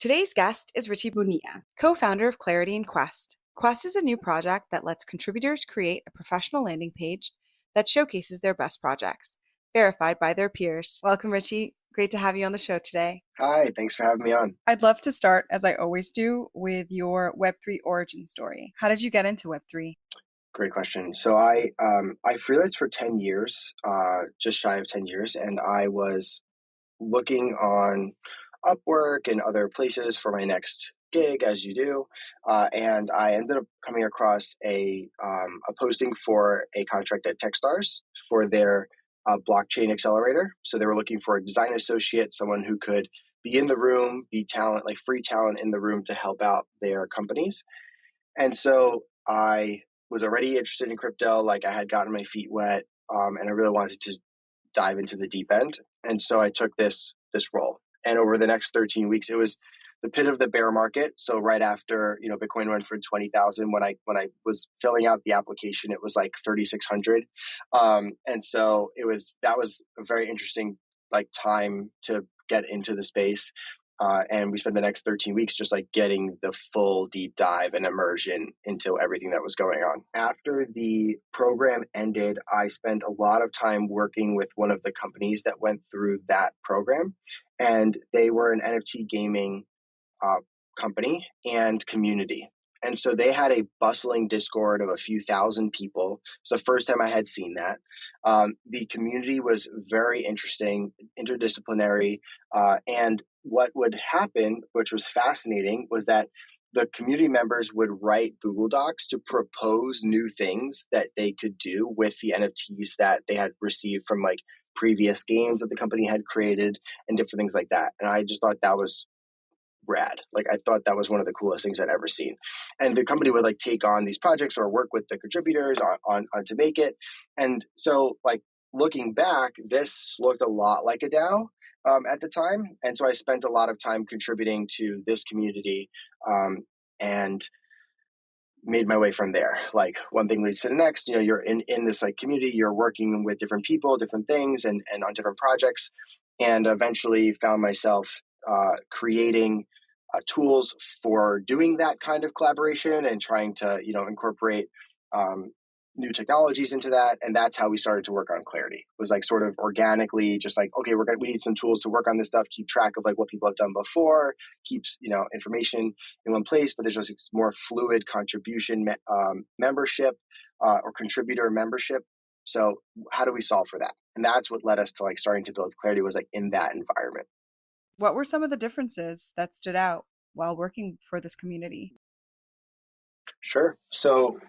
Today's guest is Richie Bonilla, co-founder of Clarity and Quest. Quest is a new project that lets contributors create a professional landing page that showcases their best projects, verified by their peers. Welcome, Richie. Great to have you on the show today. Hi, thanks for having me on. I'd love to start, as I always do, with your Web3 origin story. How did you get into Web3? Great question. So I freelanced for 10 years, just shy of 10 years, and I was looking on Upwork and other places for my next gig, as you do, and I ended up coming across a posting for a contract at Techstars for their blockchain accelerator. So they were looking for a design associate, someone who could be in the room, be talent, like free talent in the room to help out their companies. And so I was already interested in crypto, like I had gotten my feet wet, and I really wanted to dive into the deep end. And so I took this role. And over the next 13 weeks, it was the pit of the bear market. So right after Bitcoin went for 20,000, when I was filling out the application, it was like 3,600, and so that was a very interesting like time to get into the space. And we spent the next 13 weeks just like getting the full deep dive and immersion into everything that was going on. After the program ended, I spent a lot of time working with one of the companies that went through that program. And they were an NFT gaming uh, company and community. And so they had a bustling Discord of a few thousand people. It's the first time I had seen that. The community was very interesting, interdisciplinary. And what would happen, which was fascinating, was that the community members would write Google Docs to propose new things that they could do with the NFTs that they had received from like previous games that the company had created and different things like that. And I just thought that was rad. Like I thought that was one of the coolest things I'd ever seen. And the company would like take on these projects or work with the contributors on to make it. And so like looking back, this looked a lot like a DAO at the time. And so I spent a lot of time contributing to this community, and made my way from there. Like one thing leads to the next. You're in this like community, you're working with different people, different things, and on different projects, and eventually found myself creating tools for doing that kind of collaboration and trying to incorporate um, new technologies into that. And that's how we started to work on Clarity. It was like sort of organically just like, okay, we need some tools to work on this stuff, keep track of like what people have done before, keeps information in one place, but there's just more fluid contribution membership or contributor membership. So how do we solve for that? And that's what led us to like starting to build Clarity, was like in that environment. What were some of the differences that stood out while working for this community? Sure. So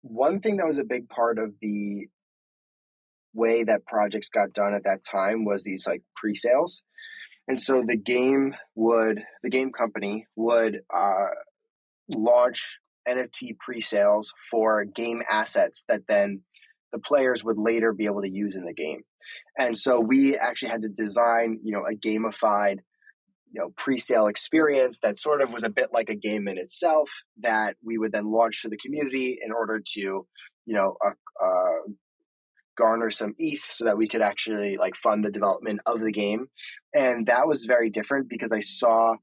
one thing that was a big part of the way that projects got done at that time was these like pre-sales. And so the game company would launch NFT pre-sales for game assets that then the players would later be able to use in the game. And so we actually had to design, a gamified, pre-sale experience that sort of was a bit like a game in itself that we would then launch to the community in order to, garner some ETH so that we could actually like fund the development of the game. And that was very different because I saw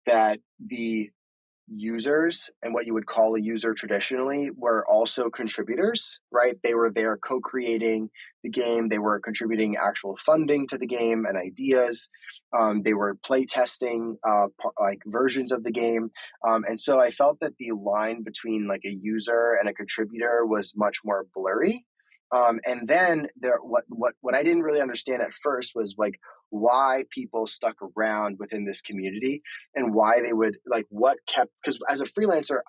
that the users and what you would call a user traditionally were also contributors, right? They were there co-creating the game. They were contributing actual funding to the game and ideas. They were play testing like versions of the game. And so I felt that the line between like a user and a contributor was much more blurry. And then what I didn't really understand at first was like why people stuck around within this community and why they would like what kept, because as a freelancer,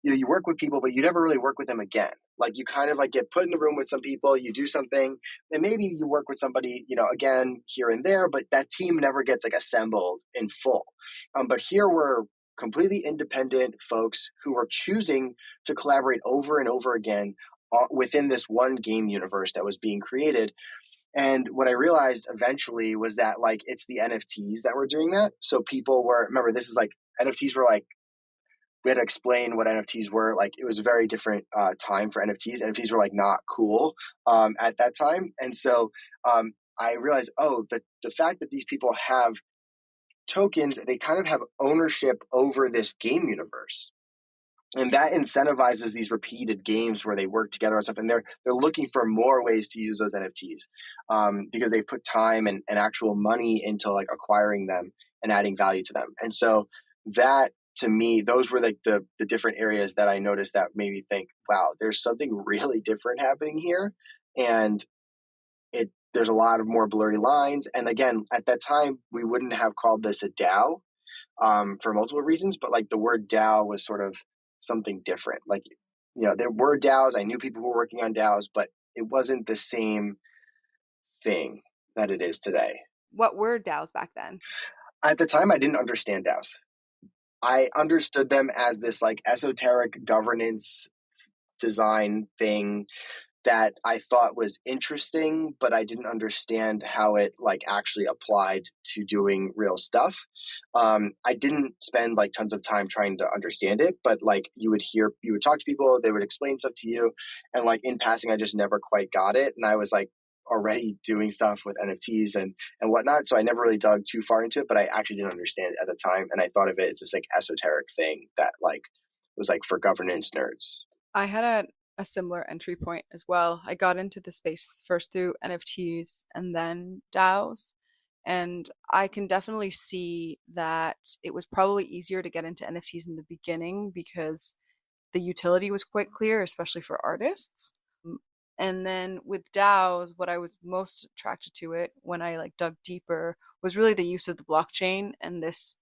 you work with people, but you never really work with them again. Like you kind of like get put in the room with some people, you do something, and maybe you work with somebody, again here and there, but that team never gets like assembled in full. But here we're completely independent folks who are choosing to collaborate over and over again within this one game universe that was being created. And what I realized eventually was that like it's the NFTs that were doing that. So people were, remember, this is like NFTs were like, we had to explain what NFTs were. Like it was a very different time for NFTs. NFTs were like not cool at that time. And so I realized, oh, the fact that these people have tokens, they kind of have ownership over this game universe. And that incentivizes these repeated games where they work together and stuff. And they're looking for more ways to use those NFTs because they've put time and actual money into like acquiring them and adding value to them. And so that, to me, those were like the different areas that I noticed that made me think, wow, there's something really different happening here. And there's a lot of more blurry lines. And again, at that time, we wouldn't have called this a DAO for multiple reasons, but like the word DAO was sort of something different. Like, there were DAOs. I knew people who were working on DAOs, but it wasn't the same thing that it is today. What were DAOs back then? At the time, I didn't understand DAOs. I understood them as this like esoteric governance design thing that I thought was interesting, but I didn't understand how it like actually applied to doing real stuff. I didn't spend like tons of time trying to understand it, but like you would talk to people, they would explain stuff to you, and like in passing, I just never quite got it, and I was like already doing stuff with NFTs and whatnot, so I never really dug too far into it. But I actually didn't understand it at the time, and I thought of it as this like esoteric thing that like was like for governance nerds. I had a similar entry point as well. I got into the space first through NFTs and then DAOs. And I can definitely see that it was probably easier to get into NFTs in the beginning because the utility was quite clear, especially for artists. And then with DAOs, what I was most attracted to it when I like dug deeper was really the use of the blockchain and this,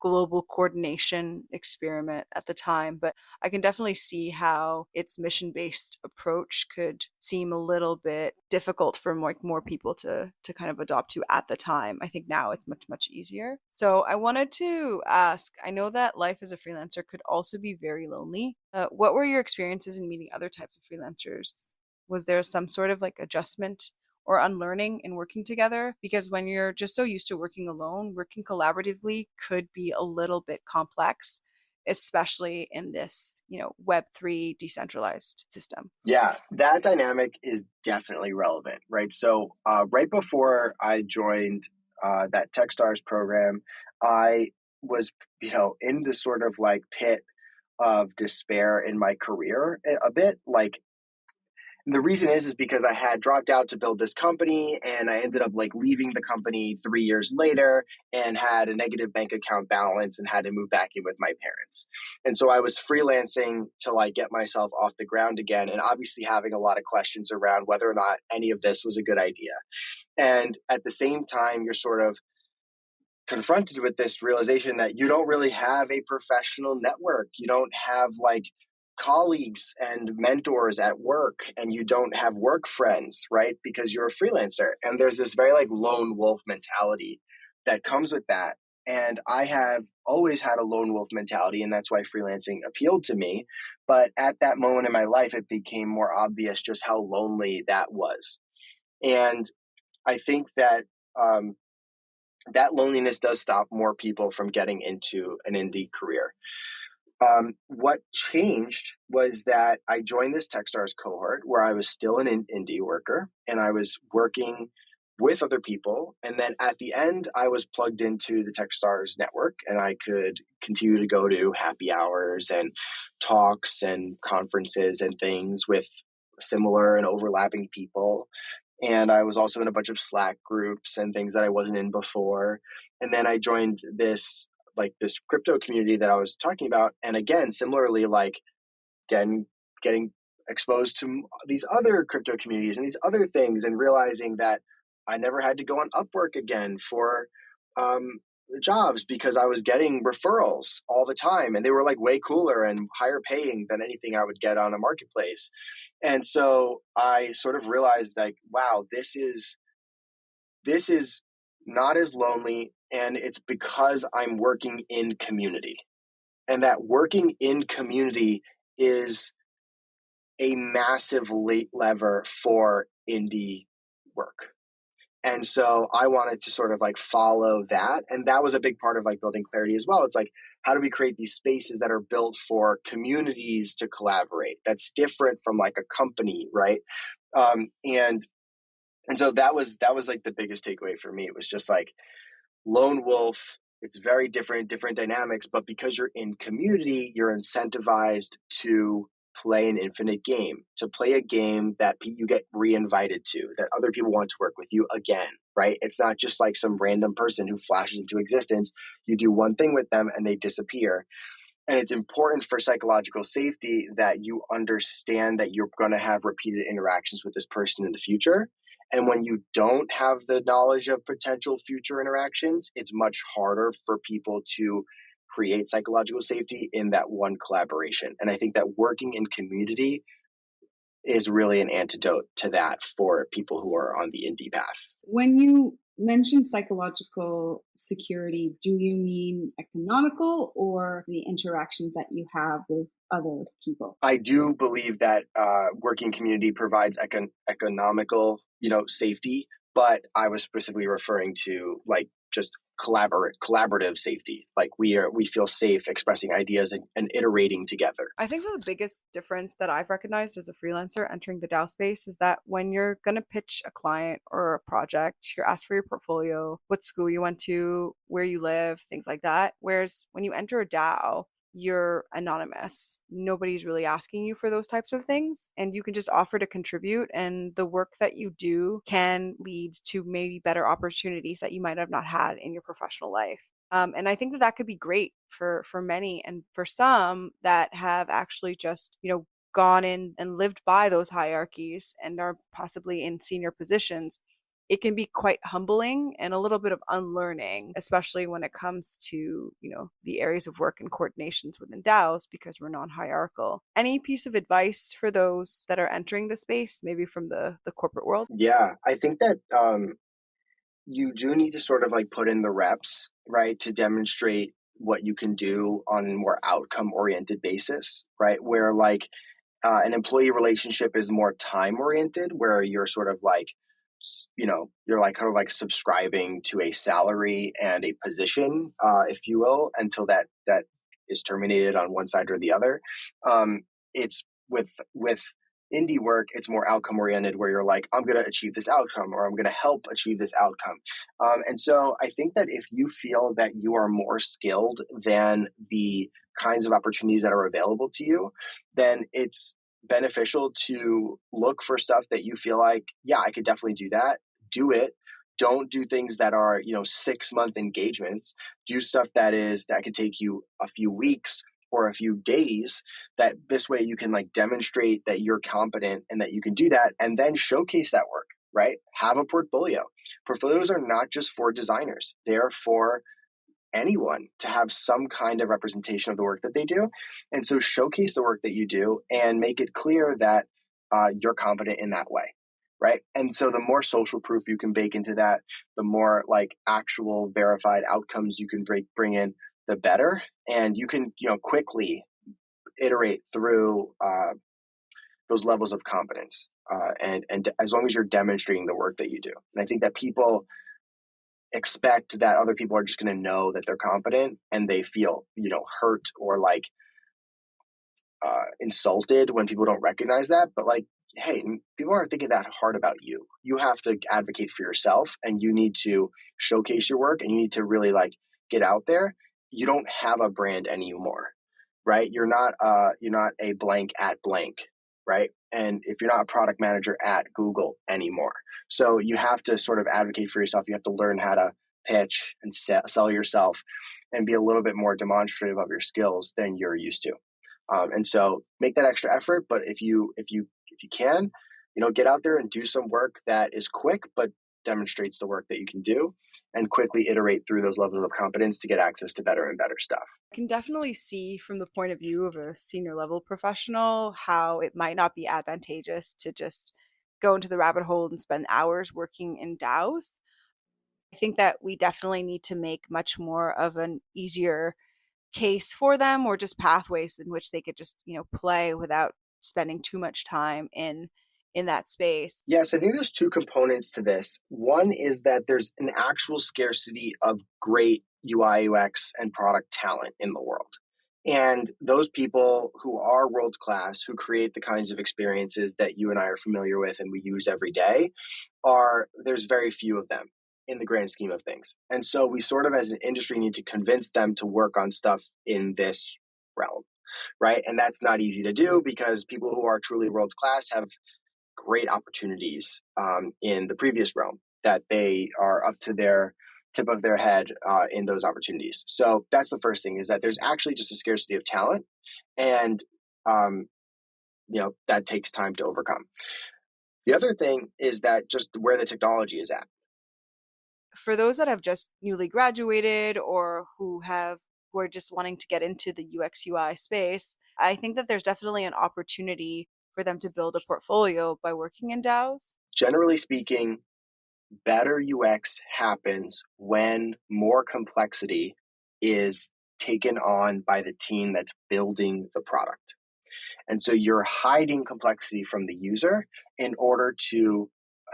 global coordination experiment at the time. But I can definitely see how its mission-based approach could seem a little bit difficult for more people to kind of adopt to at the time. I think now it's much easier. So I wanted to ask, I know that life as a freelancer could also be very lonely. What were your experiences in meeting other types of freelancers? Was there some sort of like adjustment or unlearning in working together? Because when you're just so used to working alone, working collaboratively could be a little bit complex, especially in this, Web3 decentralized system. Yeah, that dynamic is definitely relevant, right? So, right before I joined that TechStars program, I was, in this sort of like pit of despair in my career a bit. Like, the reason is because I had dropped out to build this company, and I ended up like leaving the company 3 years later and had a negative bank account balance and had to move back in with my parents. And so I was freelancing to like get myself off the ground again, and obviously having a lot of questions around whether or not any of this was a good idea. And at the same time, you're sort of confronted with this realization that you don't really have a professional network. You don't have like colleagues and mentors at work, and you don't have work friends, right? Because you're a freelancer. And there's this very like lone wolf mentality that comes with that. And I have always had a lone wolf mentality, and that's why freelancing appealed to me. But at that moment in my life, it became more obvious just how lonely that was. And I think that that loneliness does stop more people from getting into an indie career. What changed was that I joined this Techstars cohort where I was still an indie worker, and I was working with other people. And then at the end, I was plugged into the Techstars network, and I could continue to go to happy hours and talks and conferences and things with similar and overlapping people. And I was also in a bunch of Slack groups and things that I wasn't in before. And then I joined this crypto community that I was talking about. And again, similarly, like getting exposed to these other crypto communities and these other things, and realizing that I never had to go on Upwork again for jobs because I was getting referrals all the time, and they were like way cooler and higher paying than anything I would get on a marketplace. And so I sort of realized like, wow, this is not as lonely, and it's because I'm working in community. And that working in community is a massive lever for indie work. And so I wanted to sort of like follow that. And that was a big part of like building Clarity as well. It's like, how do we create these spaces that are built for communities to collaborate? That's different from like a company, right? And so that was like the biggest takeaway for me. It was just like, lone wolf. It's very different dynamics, but because you're in community, you're incentivized to play an infinite game, to play a game that you get re-invited to, that other people want to work with you again, right? It's not just like some random person who flashes into existence. You do one thing with them and they disappear. And it's important for psychological safety that you understand that you're going to have repeated interactions with this person in the future. And when you don't have the knowledge of potential future interactions, it's much harder for people to create psychological safety in that one collaboration. And I think that working in community is really an antidote to that for people who are on the indie path. When you mention psychological security, do you mean economical or the interactions that you have with other people? I do believe that working community provides economical, safety, but I was specifically referring to like just collaborative safety. Like we feel safe expressing ideas and iterating together. I think that the biggest difference that I've recognized as a freelancer entering the DAO space is that when you're going to pitch a client or a project, you're asked for your portfolio, what school you went to, where you live, things like that. Whereas when you enter a DAO, you're anonymous. Nobody's really asking you for those types of things, and you can just offer to contribute. And the work that you do can lead to maybe better opportunities that you might have not had in your professional life. And I think that that could be great for many, and for some that have actually just gone in and lived by those hierarchies and are possibly in senior positions. It can be quite humbling and a little bit of unlearning, especially when it comes to, the areas of work and coordinations within DAOs because we're non-hierarchical. Any piece of advice for those that are entering the space, maybe from the corporate world? Yeah, I think that you do need to sort of like put in the reps, right, to demonstrate what you can do on a more outcome oriented basis, right? Where like an employee relationship is more time oriented, where you're sort of like, you're like kind of like subscribing to a salary and a position, if you will, until that is terminated on one side or the other. It's with indie work, it's more outcome oriented, where you're like, I'm going to achieve this outcome, or I'm going to help achieve this outcome. And so I think that if you feel that you are more skilled than the kinds of opportunities that are available to you, then it's beneficial to look for stuff that you feel like, yeah, I could definitely do that. Do it. Don't do things that are, 6-month engagements. Do stuff that could take you a few weeks or a few days, that this way you can like demonstrate that you're competent and that you can do that, and then showcase that work, right? Have a portfolio. Portfolios are not just for designers. They're for anyone to have some kind of representation of the work that they do. And so showcase the work that you do and make it clear that you're competent in that way. Right. And so the more social proof you can bake into that, the more like actual verified outcomes you can bring in, the better. And you can, quickly iterate through those levels of competence. And as long as you're demonstrating the work that you do. And I think that people expect that other people are just going to know that they're competent, and they feel, hurt or like insulted when people don't recognize that. But like, hey, people aren't thinking that hard about you. You have to advocate for yourself, and you need to showcase your work, and you need to really like get out there. You don't have a brand anymore, right? You're not a blank at blank, right? And if you're not a product manager at Google anymore, so you have to sort of advocate for yourself. You have to learn how to pitch and sell yourself, and be a little bit more demonstrative of your skills than you're used to. And so make that extra effort. But if you can, get out there and do some work that is quick but demonstrates the work that you can do, and quickly iterate through those levels of competence to get access to better and better stuff. I can definitely see from the point of view of a senior level professional how it might not be advantageous to just go into the rabbit hole and spend hours working in DAOs. I think that we definitely need to make much more of an easier case for them, or just pathways in which they could just, play without spending too much time in that space. Yes, I think there's two components to this. One is that there's an actual scarcity of great UI, UX, and product talent in the world. And those people who are world class, who create the kinds of experiences that you and I are familiar with and we use every day, there's very few of them. in the grand scheme of things. And so we sort of, as an industry, need to convince them to work on stuff in this realm, right? And that's not easy to do because people who are truly world class have great opportunities in the previous realm that they are up to their tip of their head in those opportunities. So that's the first thing, is that there's actually just a scarcity of talent, and that takes time to overcome. The other thing is that just where the technology is at. For those that have just newly graduated or who are just wanting to get into the UX UI space, I think that there's definitely an opportunity for them to build a portfolio by working in DAOs. Generally speaking, better UX happens when more complexity is taken on by the team that's building the product. And so you're hiding complexity from the user in order to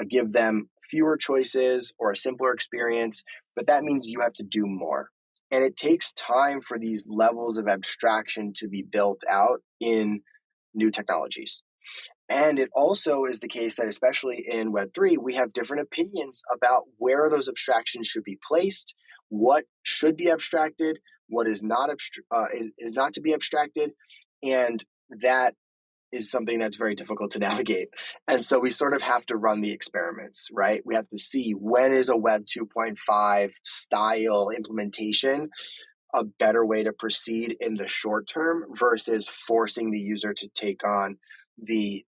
give them fewer choices or a simpler experience, but that means you have to do more. And it takes time for these levels of abstraction to be built out in new technologies. And it also is the case that, especially in Web3, we have different opinions about where those abstractions should be placed, what should be abstracted, what is not is not to be abstracted, and that is something that's very difficult to navigate. And so we sort of have to run the experiments, right? We have to see, when is a Web 2.5 style implementation a better way to proceed in the short term versus forcing the user to take on the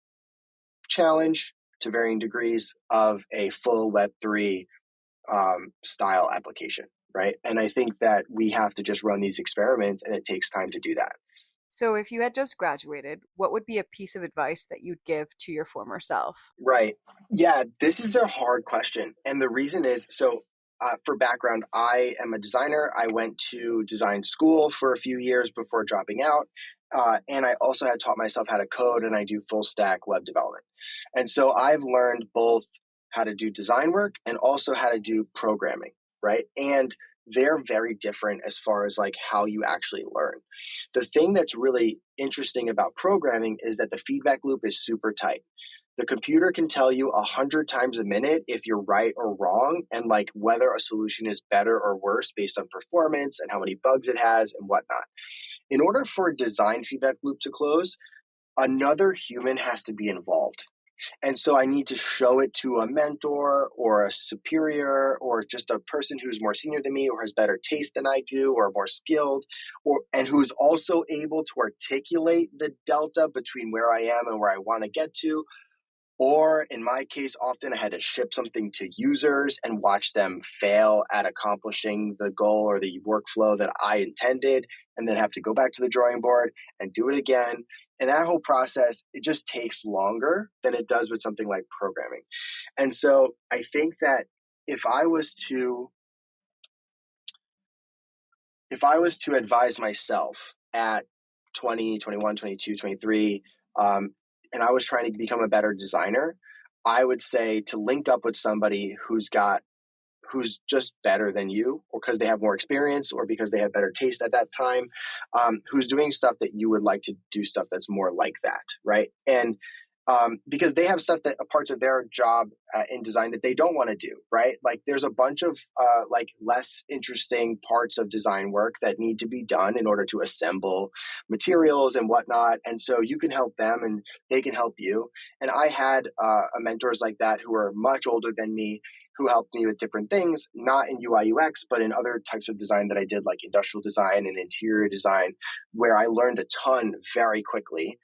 challenge to varying degrees of a full Web3 style application, right? And I think that we have to just run these experiments, and it takes time to do that. So, if you had just graduated, what would be a piece of advice that you'd give to your former self? Right. Yeah, this is a hard question. And the reason is, for background, I am a designer. I went to design school for a few years before dropping out. And I also had taught myself how to code, and I do full stack web development. And so I've learned both how to do design work and also how to do programming, right? And they're very different as far as like how you actually learn. The thing that's really interesting about programming is that the feedback loop is super tight. The computer can tell you 100 times a minute if you're right or wrong, and like whether a solution is better or worse based on performance and how many bugs it has and whatnot. In order for a design feedback loop to close, another human has to be involved. And so I need to show it to a mentor or a superior or just a person who's more senior than me or has better taste than I do or more skilled, and who's also able to articulate the delta between where I am and where I want to get to. Or in my case, often I had to ship something to users and watch them fail at accomplishing the goal or the workflow that I intended, and then have to go back to the drawing board and do it again. And that whole process, it just takes longer than it does with something like programming. And so I think that if I was to advise myself at 20, 21, 22, 23, and I was trying to become a better designer, I would say to link up with somebody who's just better than you, or because they have more experience or because they have better taste at that time, who's doing stuff that you would like to do, stuff that's more like that, right? And because they have stuff that parts of their job in design that they don't want to do, right? Like there's a bunch of like less interesting parts of design work that need to be done in order to assemble materials and whatnot. And so you can help them and they can help you. And I had mentors like that who were much older than me, who helped me with different things, not in UI UX, but in other types of design that I did, like industrial design and interior design, where I learned a ton very quickly.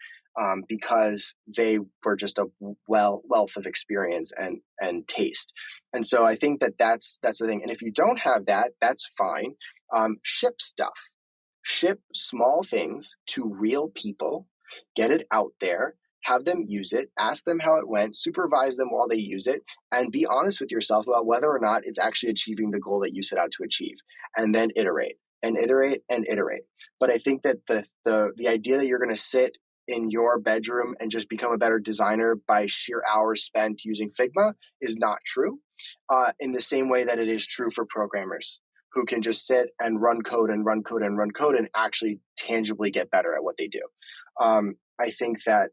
Because they were just a wealth of experience and taste. And so I think that that's the thing. And if you don't have that, that's fine. Ship stuff. Ship small things to real people, get it out there, have them use it, ask them how it went, supervise them while they use it, and be honest with yourself about whether or not it's actually achieving the goal that you set out to achieve. And then iterate and iterate and iterate. But I think that the idea that you're going to sit in your bedroom and just become a better designer by sheer hours spent using Figma is not true, in the same way that it is true for programmers who can just sit and run code and run code and run code and actually tangibly get better at what they do. I think that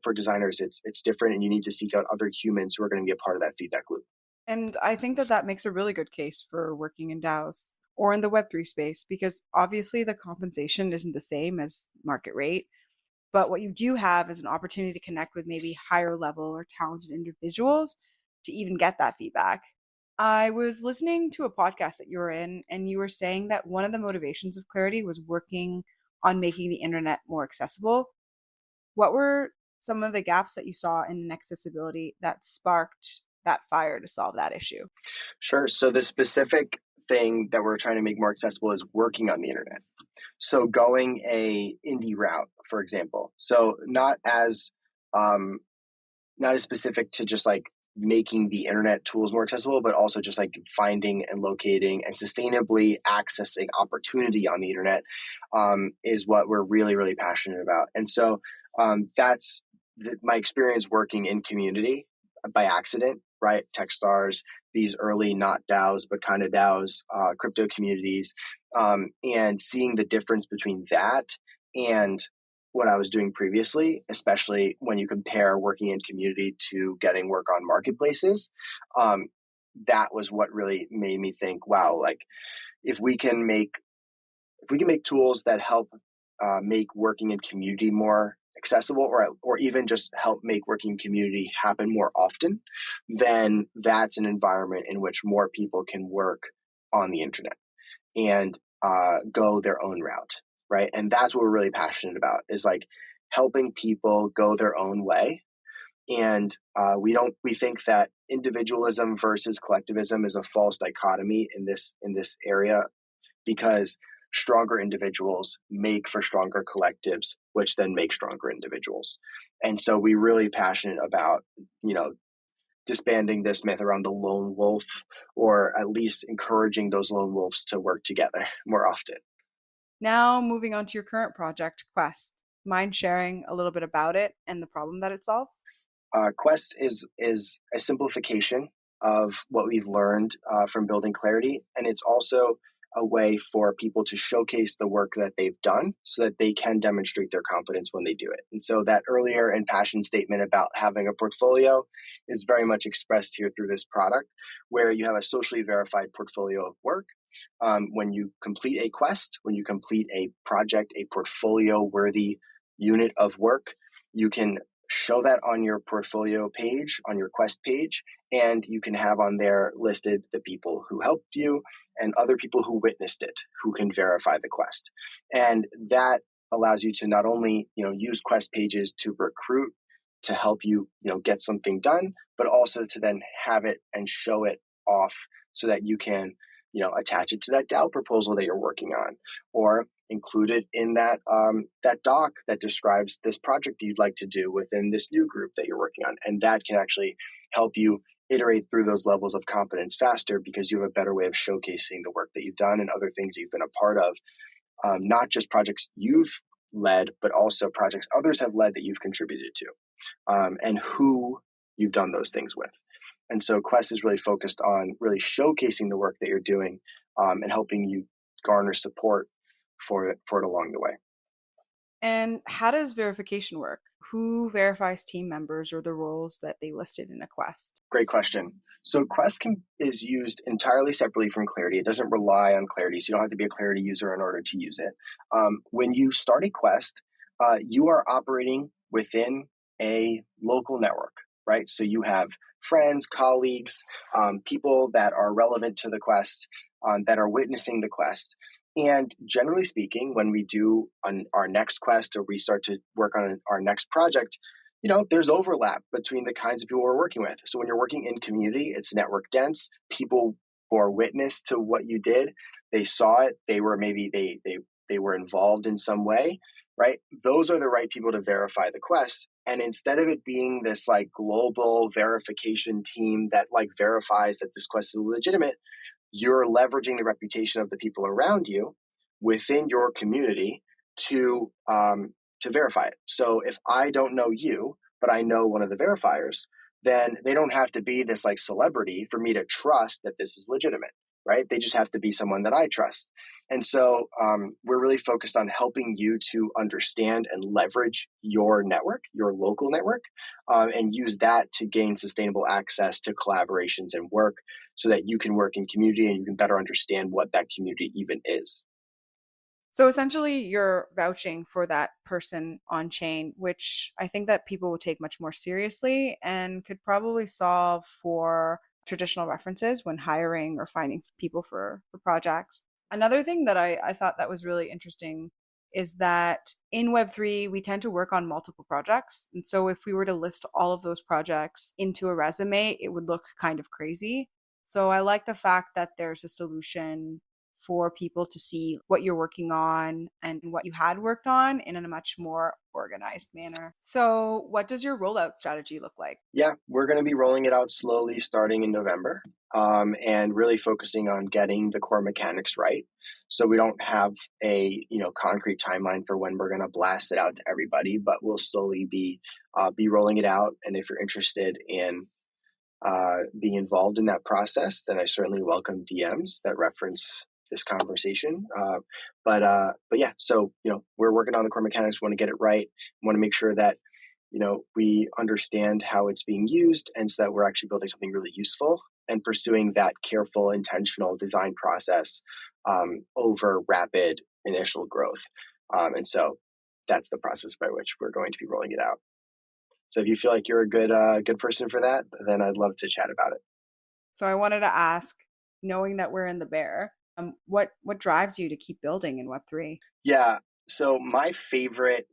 for designers, it's different, and you need to seek out other humans who are going to be a part of that feedback loop. And I think that that makes a really good case for working in DAOs or in the Web3 space because obviously the compensation isn't the same as market rate. But what you do have is an opportunity to connect with maybe higher level or talented individuals to even get that feedback. I was listening to a podcast that you were in, and you were saying that one of the motivations of Clarity was working on making the internet more accessible. What were some of the gaps that you saw in accessibility that sparked that fire to solve that issue? Sure. So the specific thing that we're trying to make more accessible is working on the internet. So going a indie route, for example. So um, not as specific to just like making the internet tools more accessible, but also just like finding and locating and sustainably accessing opportunity on the internet is what we're really, really passionate about. And so that's my experience working in community by accident, right? Techstars, these early not DAOs, but kind of DAOs, crypto communities, and seeing the difference between that and what I was doing previously, especially when you compare working in community to getting work on marketplaces. That was what really made me think, wow, like if we can make tools that help make working in community more accessible, or even just help make working community happen more often, then that's an environment in which more people can work on the internet and go their own route, right? And that's what we're really passionate about, is like helping people go their own way. And we think that individualism versus collectivism is a false dichotomy in this area, because stronger individuals make for stronger collectives, which then make stronger individuals. And so we really passionate about, disbanding this myth around the lone wolf, or at least encouraging those lone wolves to work together more often. Now, moving on to your current project, Quest. Mind sharing a little bit about it and the problem that it solves? Quest is a simplification of what we've learned from building Clarity, and it's also a way for people to showcase the work that they've done so that they can demonstrate their competence when they do it. And so that earlier and passion statement about having a portfolio is very much expressed here through this product, where you have a socially verified portfolio of work. When you complete a quest, when you complete a project, a portfolio worthy unit of work, you can show that on your portfolio page, on your Quest page, and you can have on there listed the people who helped you and other people who witnessed it, who can verify the quest. And that allows you to not only, use Quest pages to recruit, to help you, get something done, but also to then have it and show it off so that you can, attach it to that DAO proposal that you're working on, or include it in that doc that describes this project you'd like to do within this new group that you're working on. And that can actually help you iterate through those levels of competence faster, because you have a better way of showcasing the work that you've done and other things that you've been a part of, not just projects you've led, but also projects others have led that you've contributed to, and who you've done those things with. And so Quest is really focused on really showcasing the work that you're doing, and helping you garner support for it along the way. And how does verification work? Who verifies team members or the roles that they listed in a quest? Great question. So Quest is used entirely separately from Clarity. It doesn't rely on Clarity, so you don't have to be a Clarity user in order to use it. When you start a Quest, you are operating within a local network, right? So you have friends, colleagues, people that are relevant to the Quest, that are witnessing the Quest. And generally speaking, when we do our next quest, or we start to work on our next project, there's overlap between the kinds of people we're working with. So when you're working in community, it's network dense. People bore witness to what you did. They saw it. They were they were involved in some way, right? Those are the right people to verify the quest. And instead of it being this like global verification team that like verifies that this quest is legitimate, you're leveraging the reputation of the people around you within your community to verify it. So if I don't know you, but I know one of the verifiers, then they don't have to be this like celebrity for me to trust that this is legitimate, right? They just have to be someone that I trust. And so we're really focused on helping you to understand and leverage your network, your local network, and use that to gain sustainable access to collaborations and work so that you can work in community and you can better understand what that community even is. So essentially, you're vouching for that person on chain, which I think that people will take much more seriously and could probably solve for traditional references when hiring or finding people for projects. Another thing that I thought that was really interesting is that in Web3, we tend to work on multiple projects. And so if we were to list all of those projects into a resume, it would look kind of crazy. So I like the fact that there's a solution for people to see what you're working on and what you had worked on in a much more organized manner. So, what does your rollout strategy look like? Yeah, we're going to be rolling it out slowly starting in November, and really focusing on getting the core mechanics right. So we don't have a concrete timeline for when we're going to blast it out to everybody, but we'll slowly be rolling it out. And if you're interested in being involved in that process, then I certainly welcome DMs that reference this conversation. But yeah, so we're working on the core mechanics. Want to get it right. Want to make sure that we understand how it's being used, and so that we're actually building something really useful and pursuing that careful, intentional design process over rapid initial growth. And so that's the process by which we're going to be rolling it out. So if you feel like you're a good person for that, then I'd love to chat about it. So, I wanted to ask, knowing that we're in the bear, what drives you to keep building in Web3? Yeah. So my favorite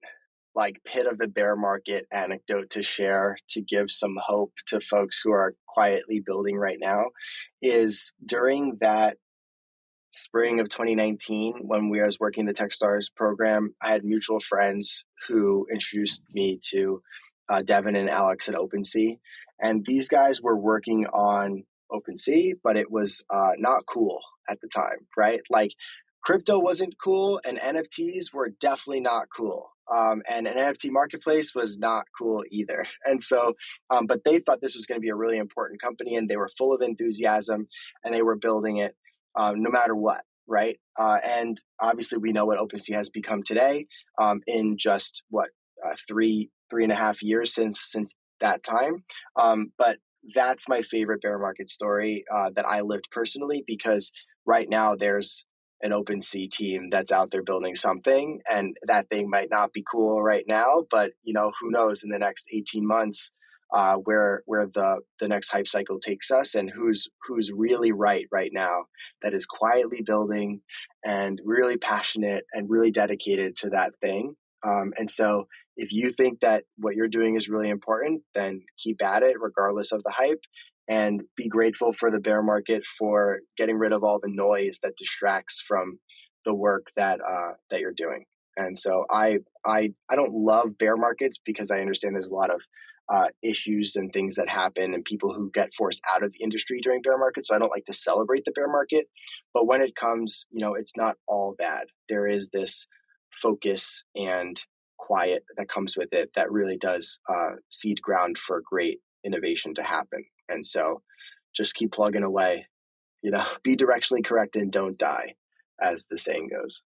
pit of the bear market anecdote to share to give some hope to folks who are quietly building right now is during that spring of 2019 when we was working the Techstars program. I had mutual friends who introduced me to Devin and Alex at OpenSea, and these guys were working on OpenSea, but it was not cool at the time, right? Like crypto wasn't cool, and NFTs were definitely not cool. And an NFT marketplace was not cool either. And so, but they thought this was going to be a really important company, and they were full of enthusiasm, and they were building it no matter what, right? And obviously, we know what OpenSea has become today in just three and a half years since that time. But that's my favorite bear market story that I lived personally, because right now there's an OpenSea team that's out there building something, and that thing might not be cool right now, but who knows in the next 18 months where the next hype cycle takes us, and who's really right now that is quietly building and really passionate and really dedicated to that thing. And so if you think that what you're doing is really important, then keep at it regardless of the hype, and be grateful for the bear market for getting rid of all the noise that distracts from the work that you're doing. And so I don't love bear markets because I understand there's a lot of issues and things that happen and people who get forced out of the industry during bear markets. So I don't like to celebrate the bear market. But when it comes, it's not all bad. There is this focus and quiet that comes with it that really does seed ground for great innovation to happen. And so just keep plugging away, be directionally correct and don't die, as the saying goes.